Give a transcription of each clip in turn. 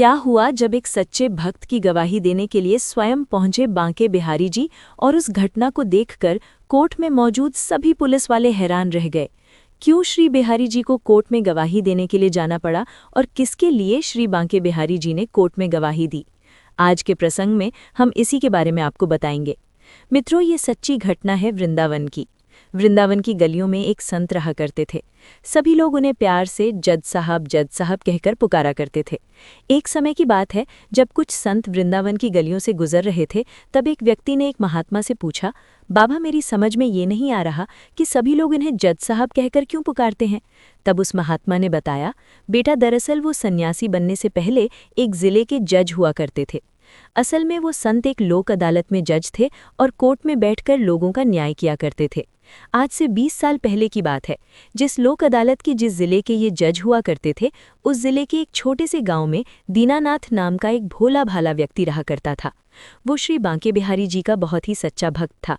क्या हुआ जब एक सच्चे भक्त की गवाही देने के लिए स्वयं पहुंचे बांके बिहारी जी और उस घटना को देखकर कोर्ट में मौजूद सभी पुलिस वाले हैरान रह गए। क्यों श्री बिहारी जी को कोर्ट में गवाही देने के लिए जाना पड़ा और किसके लिए श्री बांके बिहारी जी ने कोर्ट में गवाही दी? आज के प्रसंग में हम इसी के बारे में आपको बताएंगे। मित्रों, ये सच्ची घटना है वृंदावन की। वृंदावन की गलियों में एक संत रहा करते थे। सभी लोग उन्हें प्यार से जज साहब कहकर पुकारा करते थे। एक समय की बात है, जब कुछ संत वृंदावन की गलियों से गुजर रहे थे, तब एक व्यक्ति ने एक महात्मा से पूछा, बाबा, मेरी समझ में ये नहीं आ रहा कि सभी लोग इन्हें जज साहब कहकर क्यों पुकारते हैं। तब उस महात्मा ने बताया, बेटा, दरअसल वो सन्यासी बनने से पहले एक जिले के जज हुआ करते थे। असल में वो संत एक लोक अदालत में जज थे और कोर्ट में बैठकर लोगों का न्याय किया करते थे। आज से 20 साल पहले की बात है। जिस लोक अदालत की जिस जिले के ये जज हुआ करते थे, उस जिले के एक छोटे से गांव में दीनानाथ नाम का एक भोला भाला व्यक्ति रहा करता था। वो श्री बांके बिहारी जी का बहुत ही सच्चा भक्त था।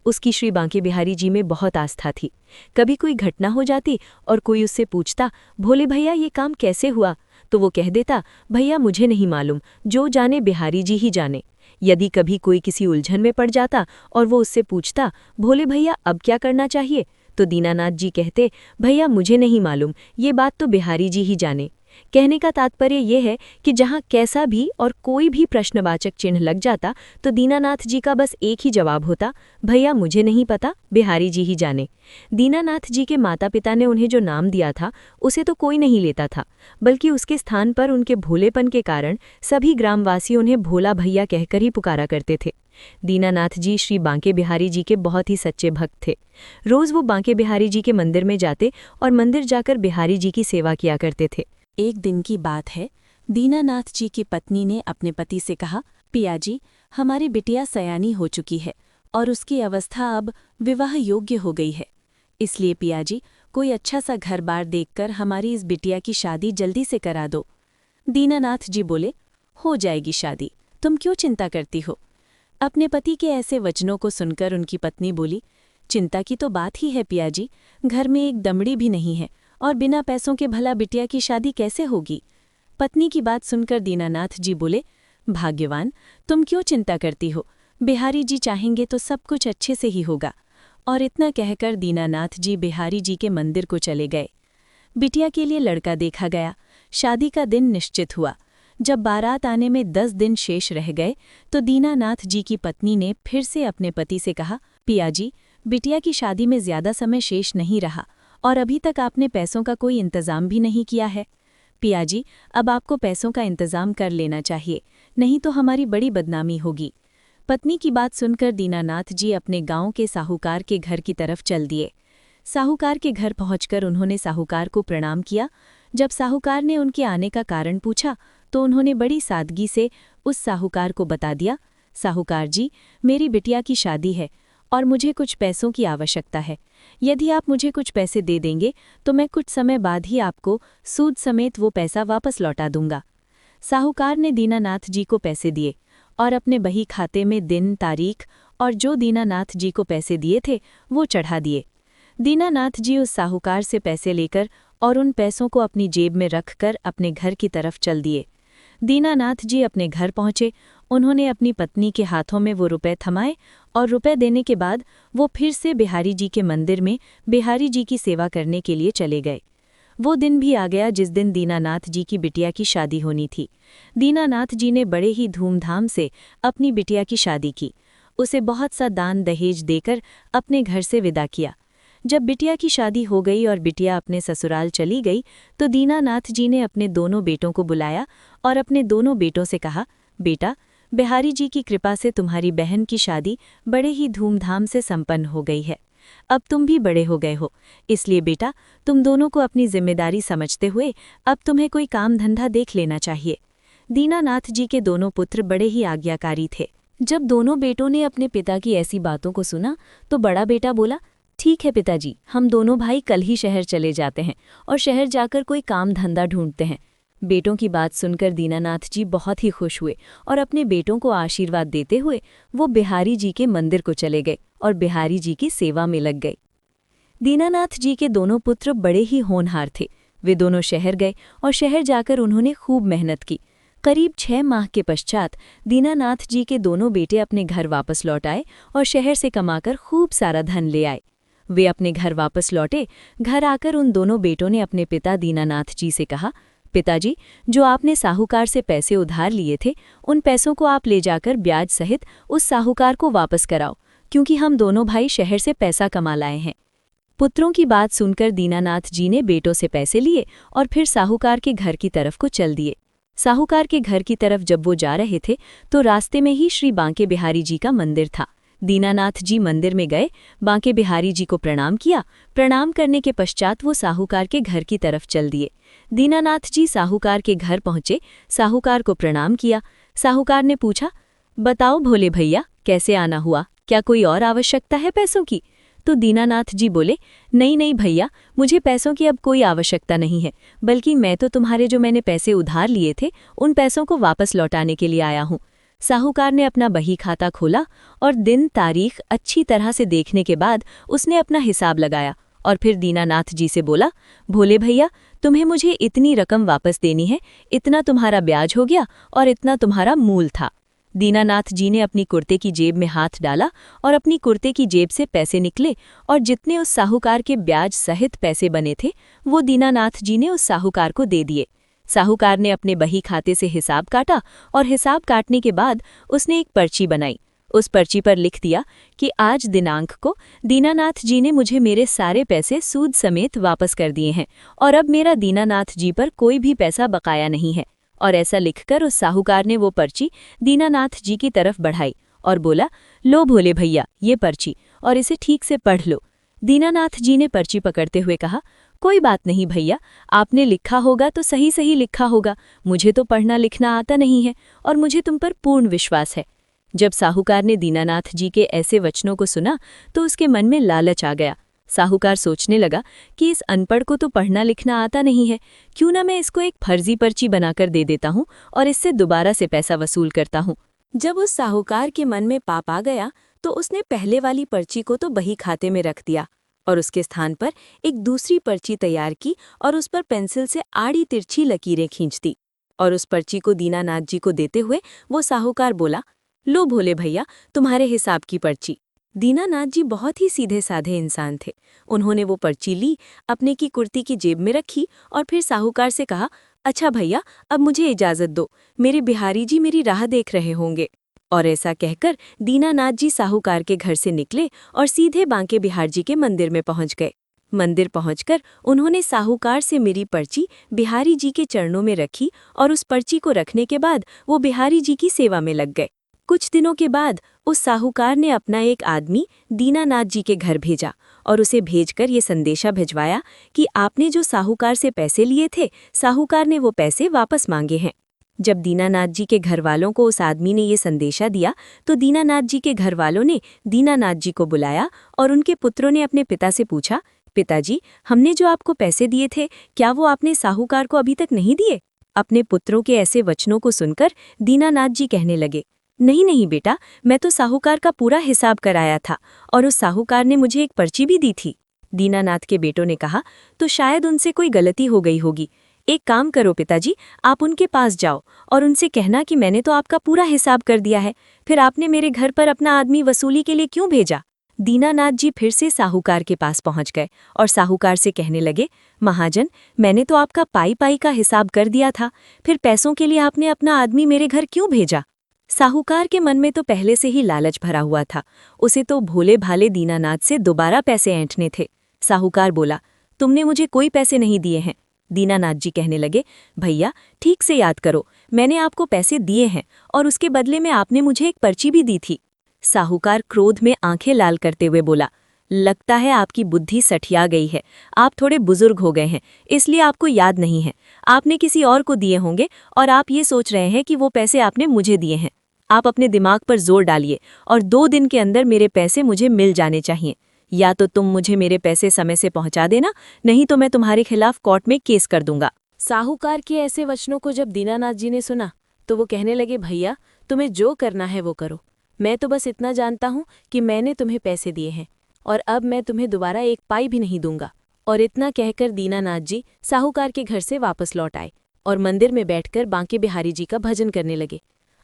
उसकी श्री बांके बिहारी जी में बहुत आस्था थी। कभी कोई घटना हो जाती और कोई उससे पूछता, भोले भैया ये काम कैसे हुआ, तो वो कह देता, भैया मुझे नहीं मालूम, जो जाने बिहारी जी ही जाने। यदि कभी कोई किसी उलझन में पड़ जाता और वो उससे पूछता, भोले भैया अब क्या करना चाहिए, तो दीनानाथ जी कहते, भैया मुझे नहीं मालूम, ये बात तो बिहारी जी ही जाने। कहने का तात्पर्य ये है कि जहाँ कैसा भी और कोई भी प्रश्नवाचक चिन्ह लग जाता तो दीनानाथ जी का बस एक ही जवाब होता, भैया मुझे नहीं पता, बिहारी जी ही जाने। दीनानाथ जी के माता पिता ने उन्हें जो नाम दिया था उसे तो कोई नहीं लेता था, बल्कि उसके स्थान पर उनके भोलेपन के कारण सभी ग्रामवासी उन्हें भोला भैया कहकर ही पुकारा करते थे। दीनानाथ जी श्री बांके बिहारी जी के बहुत ही सच्चे भक्त थे। रोज वो बांके बिहारी जी के मंदिर में जाते और मंदिर जाकर बिहारी जी की सेवा किया करते थे। एक दिन की बात है, दीनानाथ जी की पत्नी ने अपने पति से कहा, पिया जी, हमारी बिटिया सयानी हो चुकी है और उसकी अवस्था अब विवाह योग्य हो गई है। इसलिए पिया जी, कोई अच्छा सा घर बार देखकर हमारी इस बिटिया की शादी जल्दी से करा दो। दीनानाथ जी बोले, हो जाएगी शादी, तुम क्यों चिंता करती हो। अपने पति के ऐसे वचनों को सुनकर उनकी पत्नी बोली, चिंता की तो बात ही है पिया जी, घर में एक दमड़ी भी नहीं है और बिना पैसों के भला बिटिया की शादी कैसे होगी। पत्नी की बात सुनकर दीनानाथ जी बोले, भाग्यवान, तुम क्यों चिंता करती हो, बिहारी जी चाहेंगे तो सब कुछ अच्छे से ही होगा। और इतना कहकर दीनानाथ जी बिहारी जी के मंदिर को चले गए। बिटिया के लिए लड़का देखा गया। शादी का दिन निश्चित हुआ। जब बारात आने में 10 दिन शेष रह गए तो दीनानाथ जी की पत्नी ने फिर से अपने पति से कहा, पिया जी, बिटिया की शादी में ज्यादा समय शेष नहीं रहा और अभी तक आपने पैसों का कोई इंतजाम भी नहीं किया है। पिया जी, अब आपको पैसों का इंतजाम कर लेना चाहिए, नहीं तो हमारी बड़ी बदनामी होगी। पत्नी की बात सुनकर दीनानाथ जी अपने गांव के साहूकार के घर की तरफ चल दिए। साहूकार के घर पहुंचकर उन्होंने साहूकार को प्रणाम किया। जब साहूकार ने उनके आने का कारण पूछा तो उन्होंने बड़ी सादगी से उस साहूकार को बता दिया, साहूकार जी, मेरी बिटिया की शादी है और मुझे कुछ पैसों की आवश्यकता है। यदि आप मुझे कुछ पैसे दे देंगे तो मैं कुछ समय बाद ही आपको सूद समेत वो पैसा वापस लौटा दूंगा। साहूकार ने दीनानाथ जी को पैसे दिए और अपने बही खाते में दिन, तारीख और जो दीनानाथ जी को पैसे दिए थे वो चढ़ा दिए। दीनानाथ जी उस साहूकार से पैसे लेकर और उन पैसों को अपनी जेब में रखकर अपने घर की तरफ चल दिए। दीनानाथ जी अपने घर पहुंचे। उन्होंने अपनी पत्नी के हाथों में वो रुपए थमाए और रुपए देने के बाद वो फिर से बिहारी जी के मंदिर में बिहारी जी की सेवा करने के लिए चले गए। वो दिन भी आ गया जिस दिन दीनानाथ जी की बिटिया की शादी होनी थी। दीनानाथ जी ने बड़े ही धूमधाम से अपनी बिटिया की शादी की। उसे बहुत सा दान दहेज देकर अपने घर से विदा किया। जब बिटिया की शादी हो गई और बिटिया अपने ससुराल चली गई तो दीनानाथ जी ने अपने दोनों बेटों को बुलाया और अपने दोनों बेटों से कहा, बेटा, बिहारी जी की कृपा से तुम्हारी बहन की शादी बड़े ही धूमधाम से संपन्न हो गई है। अब तुम भी बड़े हो गए हो, इसलिए बेटा, तुम दोनों को अपनी जिम्मेदारी समझते हुए अब तुम्हें कोई काम धंधा देख लेना चाहिए। दीनानाथ जी के दोनों पुत्र बड़े ही आज्ञाकारी थे। जब दोनों बेटों ने अपने पिता की ऐसी बातों को सुना तो बड़ा बेटा बोला, ठीक है पिताजी, हम दोनों भाई कल ही शहर चले जाते हैं और शहर जाकर कोई काम धंधा ढूंढते हैं। बेटों की बात सुनकर दीनानाथ जी बहुत ही खुश हुए और अपने बेटों को आशीर्वाद देते हुए वो बिहारी जी के मंदिर को चले गए और बिहारी जी की सेवा में लग गए। दीनानाथ जी के दोनों पुत्र बड़े ही होनहार थे। वे दोनों शहर गए और शहर जाकर उन्होंने खूब मेहनत की। करीब 6 माह के पश्चात दीनानाथ जी के दोनों बेटे अपने घर वापस लौट आए और शहर से कमाकर खूब सारा धन ले आए। वे अपने घर वापस लौटे। घर आकर उन दोनों बेटों ने अपने पिता दीनानाथ जी से कहा, पिताजी, जो आपने साहूकार से पैसे उधार लिए थे, उन पैसों को आप ले जाकर ब्याज सहित उस साहूकार को वापस कराओ, क्योंकि हम दोनों भाई शहर से पैसा कमा लाए हैं। पुत्रों की बात सुनकर दीनानाथ जी ने बेटों से पैसे लिए और फिर साहूकार के घर की तरफ को चल दिए। साहूकार के घर की तरफ जब वो जा रहे थे तो रास्ते में ही श्री बांके बिहारी जी का मंदिर था। दीनानाथ जी मंदिर में गए, बांके बिहारी जी को प्रणाम किया। प्रणाम करने के पश्चात वो साहूकार के घर की तरफ चल दिए। दीनानाथ जी साहूकार के घर पहुंचे, साहूकार को प्रणाम किया। साहूकार ने पूछा, बताओ भोले भैया, कैसे आना हुआ? क्या कोई और आवश्यकता है पैसों की? तो दीनानाथ जी बोले, नहीं नहीं भैया, मुझे पैसों की अब कोई आवश्यकता नहीं है, बल्कि मैं तो तुम्हारे जो मैंने पैसे उधार लिए थे उन पैसों को वापस लौटाने के लिए आया हूँ। साहूकार ने अपना बही खाता खोला और दिन तारीख अच्छी तरह से देखने के बाद उसने अपना हिसाब लगाया और फिर दीनानाथ जी से बोला, भोले भैया, तुम्हें मुझे इतनी रकम वापस देनी है, इतना तुम्हारा ब्याज हो गया और इतना तुम्हारा मूल था। दीनानाथ जी ने अपनी कुर्ते की जेब में हाथ डाला और अपनी कुर्ते की जेब से पैसे निकले और जितने उस साहूकार के ब्याज सहित पैसे बने थे वो दीनानाथ जी ने उस साहूकार को दे दिए। साहूकार ने अपने बही खाते से हिसाब काटा और हिसाब काटने के बाद उसने एक पर्ची बनाई। उस पर्ची पर लिख दिया कि आज दिनांक को दीनानाथ जी ने मुझे मेरे सारे पैसे सूद समेत वापस कर दिए हैं और अब मेरा दीनानाथ जी पर कोई भी पैसा बकाया नहीं है। और ऐसा लिखकर उस साहूकार ने वो पर्ची दीनानाथ जी की तरफ बढ़ाई और बोला, लो भोले भैया, ये पर्ची, और इसे ठीक से पढ़ लो। दीनानाथ जी ने पर्ची पकड़ते हुए कहा, कोई बात नहीं भैया, आपने लिखा होगा तो सही सही लिखा होगा, मुझे तो पढ़ना लिखना आता नहीं है और मुझे तुम पर पूर्ण विश्वास है। जब साहूकार ने दीनानाथ जी के ऐसे वचनों को सुना तो उसके मन में लालच आ गया। साहूकार सोचने लगा कि इस अनपढ़ को तो पढ़ना लिखना आता नहीं है, क्यों ना मैं इसको एक फर्जी पर्ची बनाकर दे देता हूँ और इससे दोबारा से पैसा वसूल करता हूँ। जब उस साहूकार के मन में पाप आ गया तो उसने पहले वाली पर्ची को तो बही खाते में रख दिया और उसके स्थान पर एक दूसरी पर्ची तैयार की और उस पर पेंसिल से आड़ी तिरछी लकीरें खींच दी और उस पर्ची को दीनानाथ जी को देते हुए वो साहूकार बोला, लो भोले भैया, तुम्हारे हिसाब की पर्ची। दीनानाथ जी बहुत ही सीधे साधे इंसान थे। उन्होंने वो पर्ची ली, अपने की कुर्ती की जेब में रखी और फिर साहूकार से कहा, अच्छा भैया, अब मुझे इजाजत दो, मेरे बिहारी जी मेरी राह देख रहे होंगे। और ऐसा कहकर दीनानाथ जी साहूकार के घर से निकले और सीधे बांके बिहार जी के मंदिर में पहुंच गए। मंदिर पहुंचकर उन्होंने साहूकार से मेरी पर्ची बिहारी जी के चरणों में रखी और उस पर्ची को रखने के बाद वो बिहारी जी की सेवा में लग गए। कुछ दिनों के बाद उस साहूकार ने अपना एक आदमी दीनानाथ जी के घर भेजा और उसे भेजकर ये संदेशा भिजवाया कि आपने जो साहूकार से पैसे लिए थे, साहूकार ने वो पैसे वापस मांगे हैं। जब दीनानाथ जी के घरवालों को उस आदमी ने ये संदेशा दिया तो दीनानाथ जी के घरवालों ने दीनानाथ जी को बुलाया और उनके पुत्रों ने अपने पिता से पूछा, पिताजी, हमने जो आपको पैसे दिए थे, क्या वो आपने साहूकार को अभी तक नहीं दिए? अपने पुत्रों के ऐसे वचनों को सुनकर दीनानाथ जी कहने लगे, नहीं नहीं बेटा, मैं तो साहूकार का पूरा हिसाब कराया था और उस साहूकार ने मुझे एक पर्ची भी दी थी। दीनानाथ के बेटों ने कहा, तो शायद उनसे कोई गलती हो गई होगी। एक काम करो पिताजी, आप उनके पास जाओ और उनसे कहना कि मैंने तो आपका पूरा हिसाब कर दिया है, फिर आपने मेरे घर पर अपना आदमी वसूली के लिए क्यों भेजा? दीनानाथ जी फिर से साहूकार के पास पहुंच गए और साहूकार से कहने लगे, महाजन, मैंने तो आपका पाई पाई का हिसाब कर दिया था, फिर पैसों के लिए आपने अपना आदमी मेरे घर क्यों भेजा? साहूकार के मन में तो पहले से ही लालच भरा हुआ था। उसे तो भोले भाले दीनानाथ से दोबारा पैसे ऐंठने थे। साहूकार बोला, तुमने मुझे कोई पैसे नहीं दिए हैं। दीनानाथ जी कहने लगे, भैया, ठीक से याद करो, मैंने आपको पैसे दिए हैं और उसके बदले में आपने मुझे एक पर्ची भी दी थी। साहूकार क्रोध में आंखें लाल करते हुए बोला, लगता है आपकी बुद्धि सठिया गई है, आप थोड़े बुजुर्ग हो गए हैं, इसलिए आपको याद नहीं है। आपने किसी और को दिए होंगे और आप ये सोच रहे हैं कि वो पैसे आपने मुझे दिए हैं। आप अपने दिमाग पर जोर डालिए और 2 दिन के अंदर मेरे पैसे मुझे मिल जाने चाहिए। या तो तुम मुझे मेरे पैसे समय से पहुंचा देना, नहीं तो मैं तुम्हारे खिलाफ कोर्ट में केस कर दूंगा। साहूकार के ऐसे वचनों को जब दीनानाथ जी ने सुना तो वो कहने लगे, भैया, तुम्हें जो करना है वो करो, मैं तो बस इतना जानता हूँ कि मैंने तुम्हें पैसे दिए हैं और अब मैं तुम्हें दोबारा एक पाई भी नहीं दूंगा। और इतना कहकर दीनानाथ जी साहूकार के घर से वापस लौट आए और मंदिर में बैठकर बांके बिहारी जी का भजन करने लगे।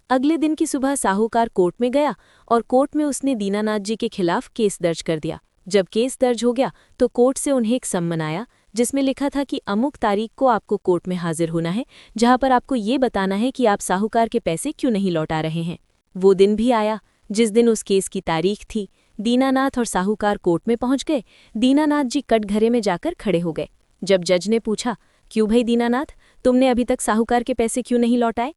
अगले दिन की सुबह साहूकार कोर्ट में गया और कोर्ट में उसने दीनानाथ जी के खिलाफ केस दर्ज कर दिया। जब केस दर्ज हो गया तो कोर्ट से उन्हें एक सम्मन आया जिसमें लिखा था कि अमुक तारीख को आपको कोर्ट में हाजिर होना है, जहां पर आपको ये बताना है कि आप साहूकार के पैसे क्यों नहीं लौटा रहे हैं। वो दिन भी आया जिस दिन उस केस की तारीख थी। दीनानाथ और साहूकार कोर्ट में पहुंच गए। दीनानाथ जी कटघरे में जाकर खड़े हो गए। जब जज ने पूछा, क्यों भाई दीनानाथ, तुमने अभी तक साहूकार के पैसे क्यों नहीं लौटाए?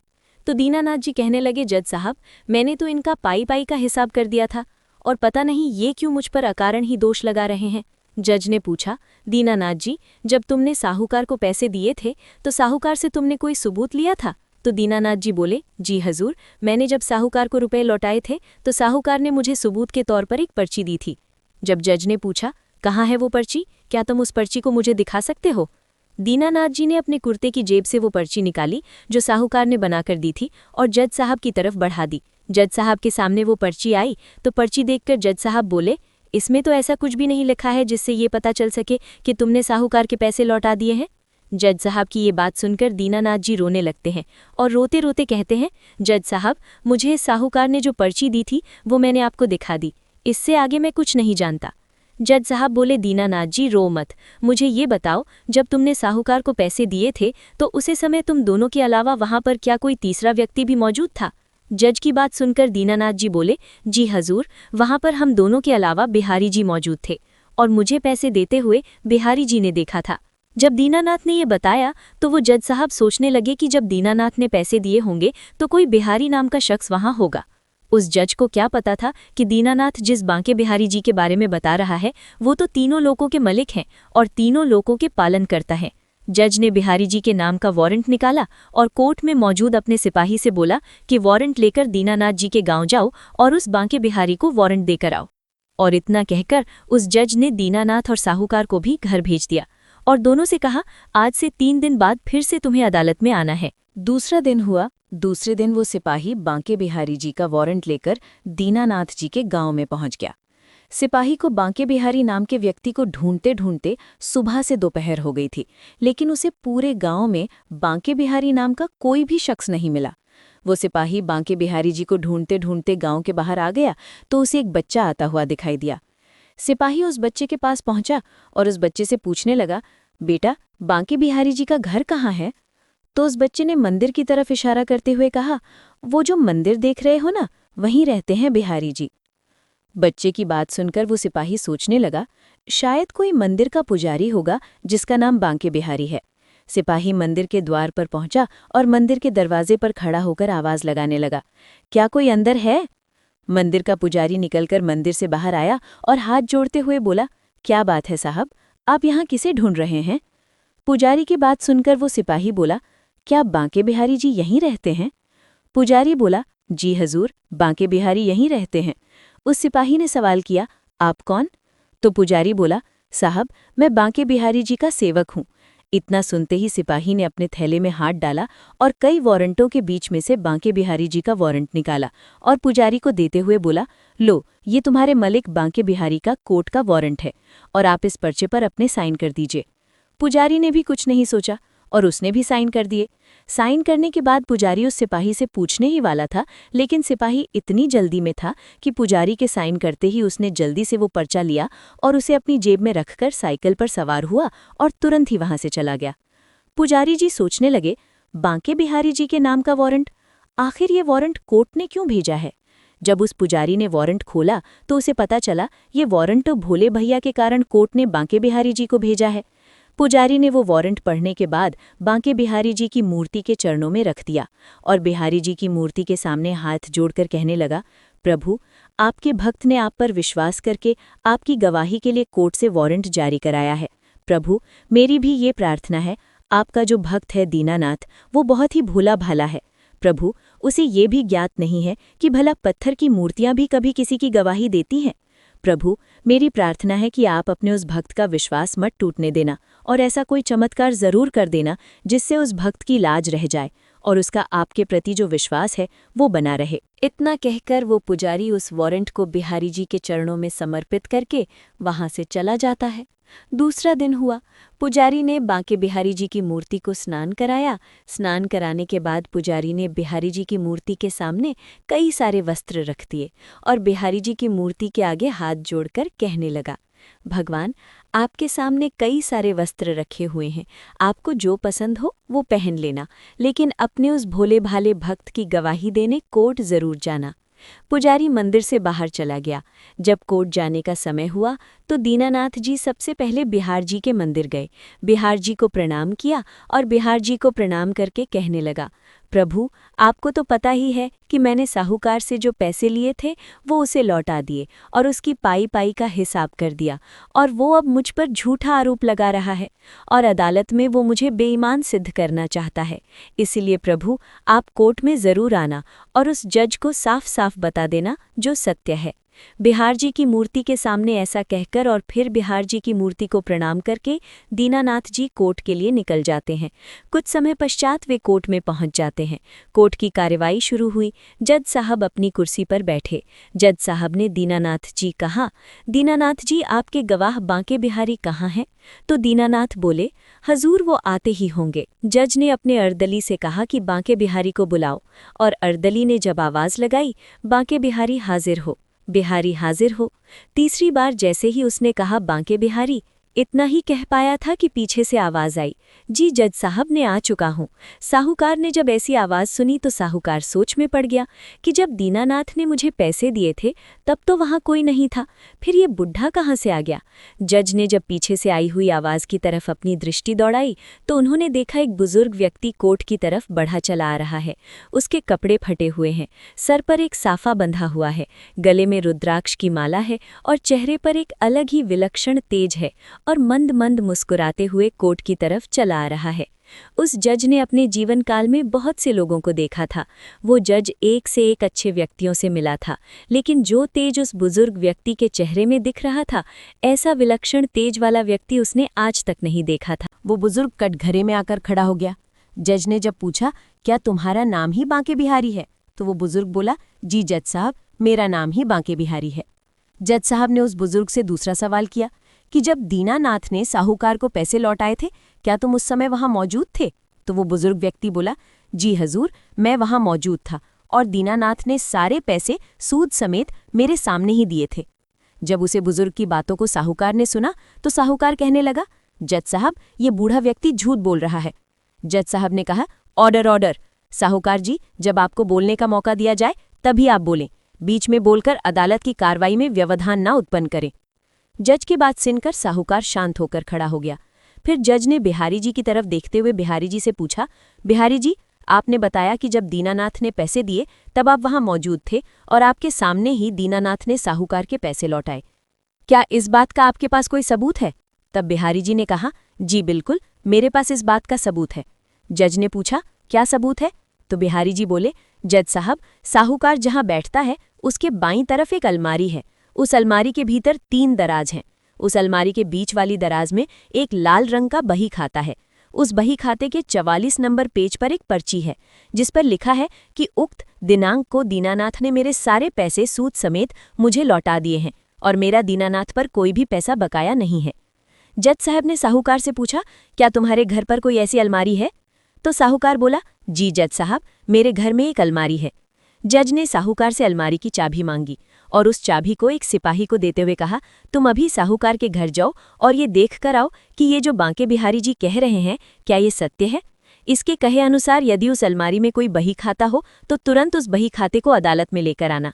तो दीनानाथ जी कहने लगे, जज साहब, मैंने तो इनका पाई पाई का हिसाब कर दिया था और पता नहीं ये क्यों मुझ पर अकारण ही दोष लगा रहे हैं। जज ने पूछा, दीनानाथ जी, जब तुमने साहूकार को पैसे दिए थे तो साहूकार से तुमने कोई सबूत लिया था? तो दीनानाथ जी बोले, जी हजूर, मैंने जब साहूकार को रुपए लौटाए थे तो साहूकार ने मुझे सबूत के तौर पर एक पर्ची दी थी। जब जज ने पूछा, कहाँ है वो पर्ची, क्या तुम उस पर्ची को मुझे दिखा सकते हो? दीनानाथ जी ने अपने कुर्ते की जेब से वो पर्ची निकाली जो साहूकार ने बनाकर दी थी और जज साहब की तरफ बढ़ा दी। जज साहब के सामने वो पर्ची आई तो पर्ची देखकर जज साहब बोले, इसमें तो ऐसा कुछ भी नहीं लिखा है जिससे ये पता चल सके कि तुमने साहूकार के पैसे लौटा दिए हैं। जज साहब की ये बात सुनकर दीनानाथ जी रोने लगते हैं और रोते रोते कहते हैं, जज साहब, मुझे साहूकार ने जो पर्ची दी थी वो मैंने आपको दिखा दी, इससे आगे मैं कुछ नहीं जानता। जज साहब बोले, दीनानाथ जी रो मत, मुझे ये बताओ, जब तुमने साहूकार को पैसे दिए थे तो उसी समय तुम दोनों के अलावा वहां पर क्या कोई तीसरा व्यक्ति भी मौजूद था? जज की बात सुनकर दीनानाथ जी बोले, जी हजूर, वहां पर हम दोनों के अलावा बिहारी जी मौजूद थे और मुझे पैसे देते हुए बिहारी जी ने देखा था। जब दीनानाथ ने ये बताया तो वो जज साहब सोचने लगे कि जब दीनानाथ ने पैसे दिए होंगे तो कोई बिहारी नाम का शख्स वहां होगा। उस जज को क्या पता था कि दीनानाथ जिस बांके बिहारी जी के बारे में बता रहा है वो तो तीनों लोकों के मलिक हैं और तीनों लोकों के पालन करता है। जज ने बिहारी जी के नाम का वारंट निकाला और कोर्ट में मौजूद अपने सिपाही से बोला कि वारंट लेकर दीनानाथ जी के गांव जाओ और उस बांके बिहारी को वारंट देकर आओ। और इतना कहकर उस जज ने दीनानाथ और साहूकार को भी घर भेज दिया और दोनों से कहा, आज से 3 दिन बाद फिर से तुम्हें अदालत में आना है। दूसरा दिन हुआ। दूसरे दिन वो सिपाही बांके बिहारी जी का वारंट लेकर दीनानाथ जी के गांव में पहुंच गया। सिपाही को बांके बिहारी नाम के व्यक्ति को ढूंढते ढूंढते सुबह से दोपहर हो गई थी, लेकिन उसे पूरे गांव में बांके बिहारी नाम का कोई भी शख्स नहीं मिला। वो सिपाही बांके बिहारी जी को ढूंढते ढूंढते गांव के बाहर आ गया तो उसे एक बच्चा आता हुआ दिखाई दिया। सिपाही उस बच्चे के पास पहुंचा और उस बच्चे से पूछने लगा, बेटा, बांके बिहारी जी का घर कहाँ है? तो उस बच्चे ने मंदिर की तरफ इशारा करते हुए कहा, वो जो मंदिर देख रहे हो ना, वहीं रहते हैं बिहारी जी। बच्चे की बात सुनकर वो सिपाही सोचने लगा, शायद कोई मंदिर का पुजारी होगा जिसका नाम बांके बिहारी है। सिपाही मंदिर के द्वार पर पहुंचा और मंदिर के दरवाजे पर खड़ा होकर आवाज लगाने लगा, क्या कोई अंदर है? मंदिर का पुजारी निकलकर मंदिर से बाहर आया और हाथ जोड़ते हुए बोला, क्या बात है साहब, आप यहाँ किसे ढूंढ रहे हैं? पुजारी की बात सुनकर वो सिपाही बोला, क्या बांके बिहारी जी यहीं रहते हैं? पुजारी बोला, जी हजूर, बांके बिहारी यहीं रहते हैं। उस सिपाही ने सवाल किया, आप कौन? तो पुजारी बोला, साहब, मैं बांके बिहारी जी का सेवक हूँ। इतना सुनते ही सिपाही ने अपने थैले में हाथ डाला और कई वारंटों के बीच में से बांके बिहारी जी का वारंट निकाला और पुजारी को देते हुए बोला, लो, ये तुम्हारे मलिक बांके बिहारी का कोर्ट का वारंट है और आप इस पर्चे पर अपने साइन कर दीजिए। पुजारी ने भी कुछ नहीं सोचा और उसने भी साइन कर दिए। साइन करने के बाद पुजारी उस सिपाही से पूछने ही वाला था, लेकिन सिपाही इतनी जल्दी में था कि पुजारी के साइन करते ही उसने जल्दी से वो पर्चा लिया और उसे अपनी जेब में रखकर साइकिल पर सवार हुआ और तुरंत ही वहां से चला गया। पुजारी जी सोचने लगे, बांके बिहारी जी के नाम का वारंट, आखिर ये वारंट कोर्ट ने क्यों भेजा है? जब उस पुजारी ने वारंट खोला तो उसे पता चला ये वारंट तो भोले भैया के कारण कोर्ट ने बांके बिहारी जी को भेजा है। पुजारी ने वो वारंट पढ़ने के बाद बांके बिहारी जी की मूर्ति के चरणों में रख दिया और बिहारी जी की मूर्ति के सामने हाथ जोड़कर कहने लगा, प्रभु, आपके भक्त ने आप पर विश्वास करके आपकी गवाही के लिए कोर्ट से वारंट जारी कराया है। प्रभु, मेरी भी ये प्रार्थना है, आपका जो भक्त है दीनानाथ, वो बहुत ही भोला भाला है। प्रभु, उसे ये भी ज्ञात नहीं है कि भला पत्थर की मूर्तियां भी कभी किसी की गवाही देती हैं। प्रभु, मेरी प्रार्थना है कि आप अपने उस भक्त का विश्वास मत टूटने देना और ऐसा कोई चमत्कार जरूर कर देना जिससे उस भक्त की लाज रह जाए और उसका आपके प्रति जो विश्वास है वो बना रहे। इतना कहकर वो पुजारी उस वारंट को बिहारी जी के चरणों में समर्पित करके वहां से चला जाता है। दूसरा दिन हुआ। पुजारी ने बांके बिहारी जी की मूर्ति को स्नान कराया। स्नान कराने के बाद पुजारी ने बिहारी जी की मूर्ति के सामने कई सारे वस्त्र रख दिए और बिहारी जी की मूर्ति के आगे हाथ जोड़कर कहने लगा, भगवान, आपके सामने कई सारे वस्त्र रखे हुए हैं, आपको जो पसंद हो वो पहन लेना, लेकिन अपने उस भोले भाले भक्त की गवाही देने कोर्ट जरूर जाना। पुजारी मंदिर से बाहर चला गया। जब कोर्ट जाने का समय हुआ तो दीनानाथ जी सबसे पहले बिहार जी के मंदिर गए। बिहार जी को प्रणाम किया और बिहार जी को प्रणाम करके कहने लगा, प्रभु, आपको तो पता ही है कि मैंने साहूकार से जो पैसे लिए थे वो उसे लौटा दिए और उसकी पाई पाई का हिसाब कर दिया, और वो अब मुझ पर झूठा आरोप लगा रहा है और अदालत में वो मुझे बेईमान सिद्ध करना चाहता है। इसलिए प्रभु, आप कोर्ट में ज़रूर आना और उस जज को साफ साफ बता देना जो सत्य है। बिहार जी की मूर्ति के सामने ऐसा कहकर और फिर बिहार जी की मूर्ति को प्रणाम करके दीनानाथ जी कोर्ट के लिए निकल जाते हैं। कुछ समय पश्चात वे कोर्ट में पहुंच जाते हैं। कोर्ट की कार्यवाही शुरू हुई। जज साहब अपनी कुर्सी पर बैठे। जज साहब ने दीनानाथ जी कहा, दीनानाथ जी, आपके गवाह बांके बिहारी कहाँ हैं? तो दीनानाथ बोले, हजूर, वो आते ही होंगे। जज ने अपने अर्दली से कहा कि बांके बिहारी को बुलाओ, और अर्दली ने जब आवाज लगाई, बांके बिहारी हाजिर हो। बिहारी हाजिर हो। तीसरी बार जैसे ही उसने कहा बांके बिहारी, इतना ही कह पाया था कि पीछे से आवाज आई, जी जज साहब, ने आ चुका हूँ। साहूकार ने जब ऐसी आवाज सुनी तो साहूकार सोच में पड़ गया कि जब दीनानाथ ने मुझे पैसे दिए थे तब तो वहां कोई नहीं था, फिर ये बुढ़ा कहाँ से आ गया। जज ने जब पीछे से आई हुई आवाज की तरफ अपनी दृष्टि दौड़ाई तो उन्होंने देखा एक बुजुर्ग व्यक्ति कोर्ट की तरफ बढ़ा चला आ रहा है। उसके कपड़े फटे हुए हैं, सर पर एक साफा बंधा हुआ है, गले में रुद्राक्ष की माला है और चेहरे पर एक अलग ही विलक्षण तेज है, और मंद मंद मुस्कुराते हुए कोर्ट की तरफ चला आ रहा है। उस जज ने अपने जीवन काल में बहुत से लोगों को देखा था। वो जज एक से एक अच्छे व्यक्तियों से मिला था, लेकिन जो तेज उस बुजुर्ग व्यक्ति के चेहरे में दिख रहा था, ऐसा विलक्षण तेज वाला व्यक्ति उसने आज तक नहीं देखा था। वो बुजुर्ग कटघरे में आकर खड़ा हो गया। जज ने जब पूछा, क्या तुम्हारा नाम ही बांके बिहारी है? तो वो बुजुर्ग बोला, जी जज साहब, मेरा नाम ही बांके बिहारी है। जज साहब ने उस बुजुर्ग से दूसरा सवाल किया कि जब दीनानाथ ने साहूकार को पैसे लौटाए थे, क्या तुम उस समय वहां मौजूद थे? तो वो बुजुर्ग व्यक्ति बोला, जी हजूर, मैं वहां मौजूद था और दीनानाथ ने सारे पैसे सूद समेत मेरे सामने ही दिए थे। जब उसे बुजुर्ग की बातों को साहूकार ने सुना तो साहूकार कहने लगा, जज साहब, ये बूढ़ा व्यक्ति झूठ बोल रहा है। जज साहब ने कहा, ऑर्डर ऑर्डर। साहूकार जी, जब आपको बोलने का मौका दिया जाए तभी आप बोलें, बीच में बोलकर अदालत की कार्रवाई में व्यवधान न उत्पन्न करें। जज की बात सुनकर साहूकार शांत होकर खड़ा हो गया। फिर जज ने बिहारी जी की तरफ देखते हुए बिहारी जी से पूछा, बिहारी जी, आपने बताया कि जब दीनानाथ ने पैसे दिए तब आप वहां मौजूद थे और आपके सामने ही दीनानाथ ने साहूकार के पैसे लौटाए। क्या इस बात का आपके पास कोई सबूत है? तब बिहारी जी ने कहा, जी बिल्कुल, मेरे पास इस बात का सबूत है। जज ने पूछा, क्या सबूत है? तो बिहारी जी बोले, जज साहब, साहूकार जहां बैठता है उसके बाईं तरफ एक अलमारी है। उस अलमारी के भीतर 3 दराज हैं। उस अलमारी के बीच वाली दराज में एक लाल रंग का बही खाता है। उस बही खाते के 44 नंबर पेज पर एक पर्ची है जिस पर लिखा है कि उक्त दिनांक को दीनानाथ ने मेरे सारे पैसे सूद समेत मुझे लौटा दिए हैं और मेरा दीनानाथ पर कोई भी पैसा बकाया नहीं है। जज साहब ने साहूकार से पूछा, क्या तुम्हारे घर पर कोई ऐसी अलमारी है? तो साहूकार बोला, जी जज साहब, मेरे घर में एक अलमारी है। जज ने साहूकार से अलमारी की चाबी मांगी और उस चाबी को एक सिपाही को देते हुए कहा, तुम अभी साहूकार के घर जाओ और ये देख कर आओ कि ये जो बांके बिहारी जी कह रहे हैं क्या ये सत्य है। इसके कहे अनुसार यदि उस अलमारी में कोई बही खाता हो तो तुरंत उस बही खाते को अदालत में लेकर आना।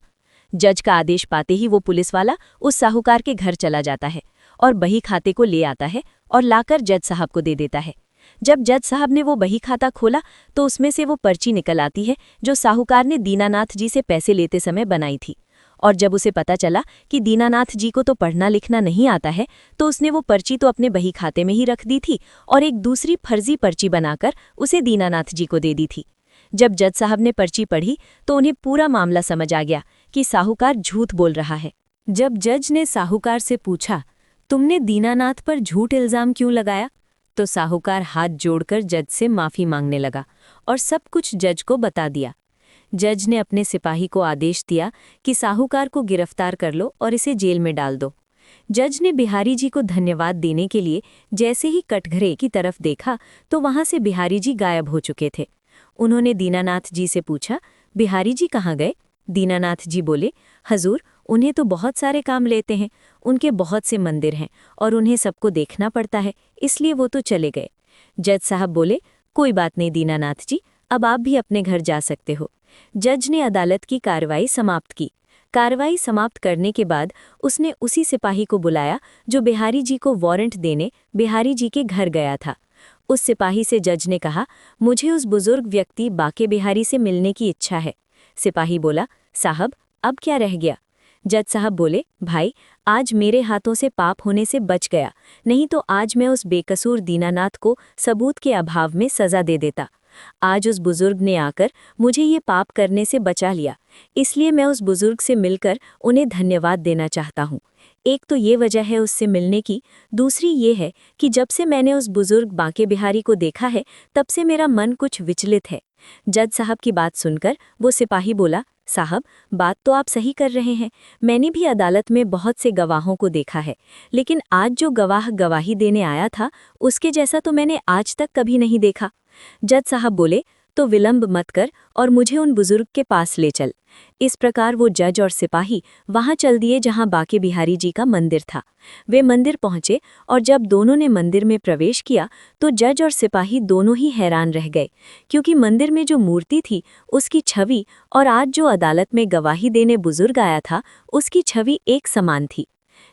जज का आदेश पाते ही वो पुलिस वाला उस साहूकार के घर चला जाता है और बही खाते को ले आता है और लाकर जज साहब को दे देता है। जब जज साहब ने वो बही खाता खोला तो उसमें से वो पर्ची निकल आती है जो साहूकार ने दीनानाथ जी से पैसे लेते समय बनाई थी। और जब उसे पता चला कि दीनानाथ जी को तो पढ़ना लिखना नहीं आता है तो उसने वो पर्ची तो अपने बही खाते में ही रख दी थी और एक दूसरी फर्जी पर्ची बनाकर उसे दीनानाथ जी को दे दी थी। जब जज साहब ने पर्ची पढ़ी तो उन्हें पूरा मामला समझ आ गया कि साहूकार झूठ बोल रहा है। जब जज ने साहूकार से पूछा, तुमने दीनानाथ पर झूठ इल्जाम क्यों लगाया? तो साहूकार हाथ जोड़कर जज से माफी मांगने लगा और सब कुछ जज को बता दिया। जज ने अपने सिपाही को आदेश दिया कि साहूकार को गिरफ्तार कर लो और इसे जेल में डाल दो। जज ने बिहारी जी को धन्यवाद देने के लिए जैसे ही कटघरे की तरफ देखा तो वहां से बिहारी जी गायब हो चुके थे। उन्होंने दीनानाथ जी से पूछा, बिहारी जी कहाँ गए? दीनानाथ जी बोले, हजूर, उन्हें तो बहुत सारे काम लेते हैं, उनके बहुत से मंदिर हैं और उन्हें सबको देखना पड़ता है, इसलिए वो तो चले गए। जज साहब बोले, कोई बात नहीं दीनानाथ जी, अब आप भी अपने घर जा सकते हो। जज ने अदालत की कार्रवाई समाप्त की। कार्रवाई समाप्त करने के बाद उसने उसी सिपाही को बुलाया जो बिहारी जी को वारंट देने बिहारी जी के घर गया था। उस सिपाही से जज ने कहा, मुझे उस बुजुर्ग व्यक्ति बाके बिहारी से मिलने की इच्छा है। सिपाही बोला, साहब, अब क्या रह गया? जज साहब बोले, भाई, आज मेरे हाथों से पाप होने से बच गया, नहीं तो आज मैं उस बेकसूर दीनानाथ को सबूत के अभाव में सजा दे देता। आज उस बुजुर्ग ने आकर मुझे ये पाप करने से बचा लिया, इसलिए मैं उस बुजुर्ग से मिलकर उन्हें धन्यवाद देना चाहता हूँ। एक तो ये वजह है उससे मिलने की, दूसरी ये है कि जब से मैंने उस बुजुर्ग बाके बिहारी को देखा है तब से मेरा मन कुछ विचलित है। जज साहब की बात सुनकर वो सिपाही बोला, साहब, बात तो आप सही कर रहे हैं, मैंने भी अदालत में बहुत से गवाहों को देखा है, लेकिन आज जो गवाह गवाही देने आया था उसके जैसा तो मैंने आज तक कभी नहीं देखा। जज साहब बोले, तो विलंब मत कर और मुझे उन बुजुर्ग के पास ले चल। इस प्रकार वो जज और सिपाही वहां चल दिए जहां बाके बिहारी जी का मंदिर था। वे मंदिर पहुंचे और जब दोनों ने मंदिर में प्रवेश किया तो जज और सिपाही दोनों ही हैरान रह गए, क्योंकि मंदिर में जो मूर्ति थी उसकी छवि और आज जो अदालत में गवाही देने बुजुर्ग आया था उसकी छवि एक समान थी।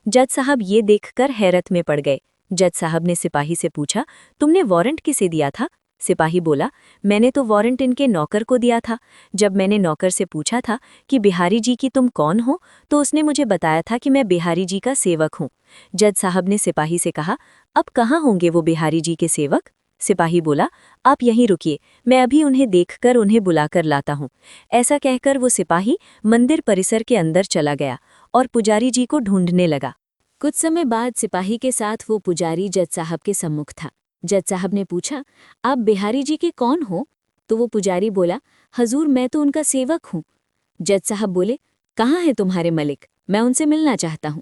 जज साहब ये देखकर हैरत में पड़ गए। जज साहब ने सिपाही से पूछा, तुमने वारंट किसे दिया था? सिपाही बोला, मैंने तो वारंट इनके नौकर को दिया था। जब मैंने नौकर से पूछा था कि बिहारी जी की तुम कौन हो, तो उसने मुझे बताया था कि मैं बिहारी जी का सेवक हूँ। जज साहब ने सिपाही से कहा, अब कहाँ होंगे वो बिहारी जी के सेवक? सिपाही बोला, आप यहीं रुकिए, मैं अभी उन्हें देखकर उन्हें बुलाकर लाता हूँ। ऐसा कहकर वो सिपाही मंदिर परिसर के अंदर चला गया और पुजारी जी को ढूंढने लगा। कुछ समय बाद सिपाही के साथ वो पुजारी जज साहब के सम्मुख था। जज साहब ने पूछा, आप बिहारी जी के कौन हो? तो वो पुजारी बोला, हजूर, मैं तो उनका सेवक हूँ। जज साहब बोले, कहाँ है तुम्हारे मलिक? मैं उनसे मिलना चाहता हूँ।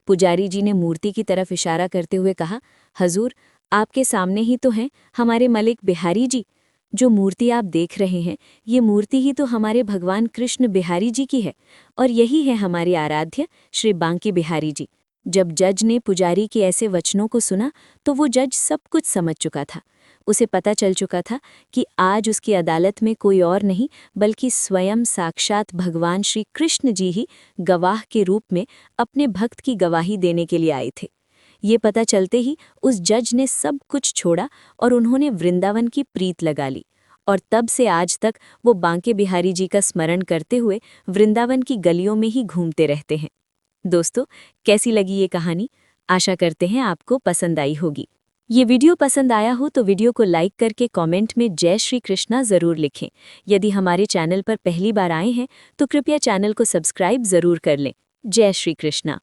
पुजारी जी ने मूर्ति की तरफ इशारा करते हुए कहा, हजूर, आपके सामने ही तो हैं हमारे मलिक बिहारी जी। जो मूर्ति आप देख रहे हैं ये मूर्ति ही तो हमारे भगवान कृष्ण बिहारी जी की है और यही है हमारे आराध्य श्री बांके बिहारी जी। जब जज ने पुजारी के ऐसे वचनों को सुना तो वो जज सब कुछ समझ चुका था। उसे पता चल चुका था कि आज उसकी अदालत में कोई और नहीं बल्कि स्वयं साक्षात भगवान श्री कृष्ण जी ही गवाह के रूप में अपने भक्त की गवाही देने के लिए आए थे। ये पता चलते ही उस जज ने सब कुछ छोड़ा और उन्होंने वृंदावन की प्रीत लगा ली और तब से आज तक वो बांके बिहारी जी का स्मरण करते हुए वृंदावन की गलियों में ही घूमते रहते हैं। दोस्तों, कैसी लगी ये कहानी? आशा करते हैं आपको पसंद आई होगी। ये वीडियो पसंद आया हो तो वीडियो को लाइक करके कमेंट में जय श्री कृष्णा ज़रूर लिखें। यदि हमारे चैनल पर पहली बार आए हैं तो कृपया चैनल को सब्सक्राइब ज़रूर कर लें। जय श्री कृष्णा।